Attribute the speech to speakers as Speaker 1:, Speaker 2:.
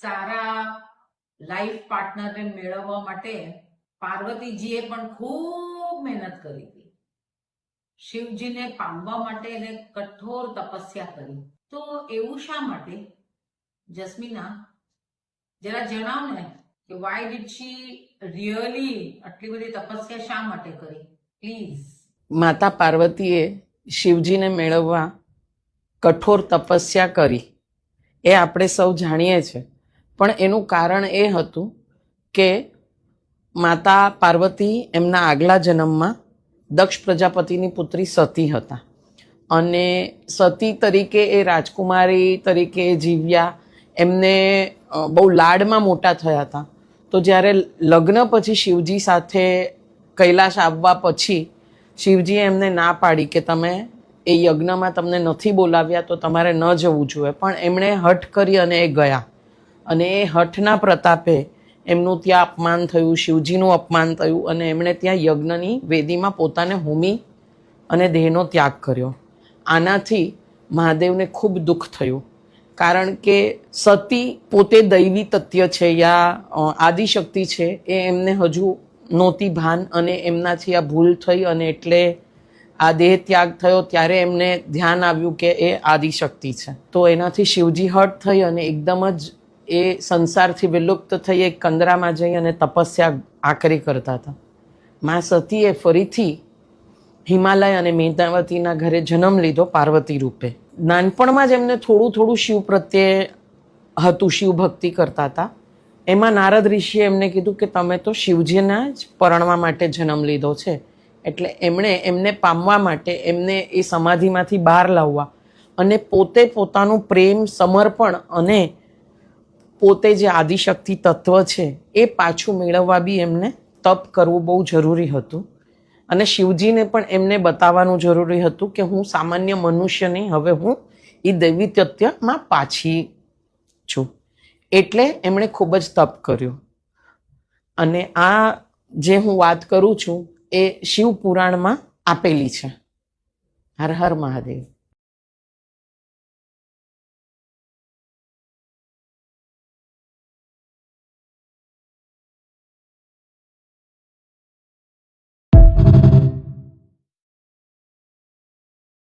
Speaker 1: સારા life પાર્ટનરને મેળવવા માટે પાર્વતીજીએ પણ ખૂબ મહેનત કરી હતી. શિવજીને પામવા માટે એને કઠોર તપસ્યા કરી. તો એવું શા માટે? જસ્મીના, જરા જણાવ ને કે વાય ડીડ શી રિયલી આટલી બધી તપસ્યા શા માટે કરી? પ્લીઝ.
Speaker 2: માતા પાર્વતીએ શિવજીને મેળવવા કઠોર તપસ્યા કરી એ આપણે સૌ જાણીએ છીએ, પણ એનું કારણ એ હતું કે માતા પાર્વતી એમના આગલા જન્મમાં દક્ષ પ્રજાપતિની પુત્રી સતી હતા અને સતી તરીકે એ રાજકુમારી તરીકે જીવ્યા. એમને બહુ લાડમાં મોટા થયા હતા. તો જ્યારે લગ્ન પછી શિવજી સાથે કૈલાશ આવવા પછી શિવજીએ એમને ના પાડી કે તમે એ યજ્ઞમાં તમને નથી બોલાવ્યા તો તમારે ન જવું જોઈએ, પણ એમણે હઠ કરી અને એ ગયા. અને એ હઠના પ્રતાપે એમનું ત્યાં અપમાન થયું, શિવજીનું અપમાન થયું અને એમણે ત્યાં યજ્ઞની વેદીમાં પોતાને હોમી અને દેહનો ત્યાગ કર્યો. આનાથી મહાદેવને ખૂબ દુઃખ થયું, કારણ કે સતી પોતે દૈવી તત્ય છે યા આદિશક્તિ છે એ એમને હજુ નહોતી ભાન, અને એમનાથી આ ભૂલ થઈ અને એટલે આ દેહ ત્યાગ થયો. ત્યારે એમને ધ્યાન આવ્યું કે એ આદિશક્તિ છે. તો એનાથી શિવજી હટ થઈ અને એકદમ જ એ સંસારથી વિલુપ્ત થઈ એક કંદરામાં જઈ અને તપસ્યા આકરી કરતા હતા. મા સતીએ ફરીથી હિમાલય અને મેધાવતીના ઘરે જન્મ લીધો પાર્વતી રૂપે. નાનપણમાં જ એમને થોડું થોડું શિવ પ્રત્યે હતું, શિવ ભક્તિ કરતા હતા. એમાં નારદ ઋષિએ એમને કીધું કે તમે તો શિવજીના જ પરણવા માટે જન્મ લીધો છે, એટલે એમણે એમને પામવા માટે એમને એ સમાધિમાંથી બહાર લાવવા અને પોતે પોતાનું પ્રેમ, સમર્પણ અને પોતે જે આદિશક્તિ તત્વ છે એ પાછું મેળવવા બી એમને તપ કરવું બહુ જરૂરી હતું. અને શિવજીને પણ એમને બતાવવાનું જરૂરી હતું કે હું સામાન્ય મનુષ્ય નહીં, હવે હું એ દૈવી તત્વમાં પાછી છું. એટલે એમણે ખૂબ જ તપ કર્યું. અને આ જે હું વાત કરું છું એ શિવ પુરાણમાં આપેલી છે. હર હર મહાદેવ.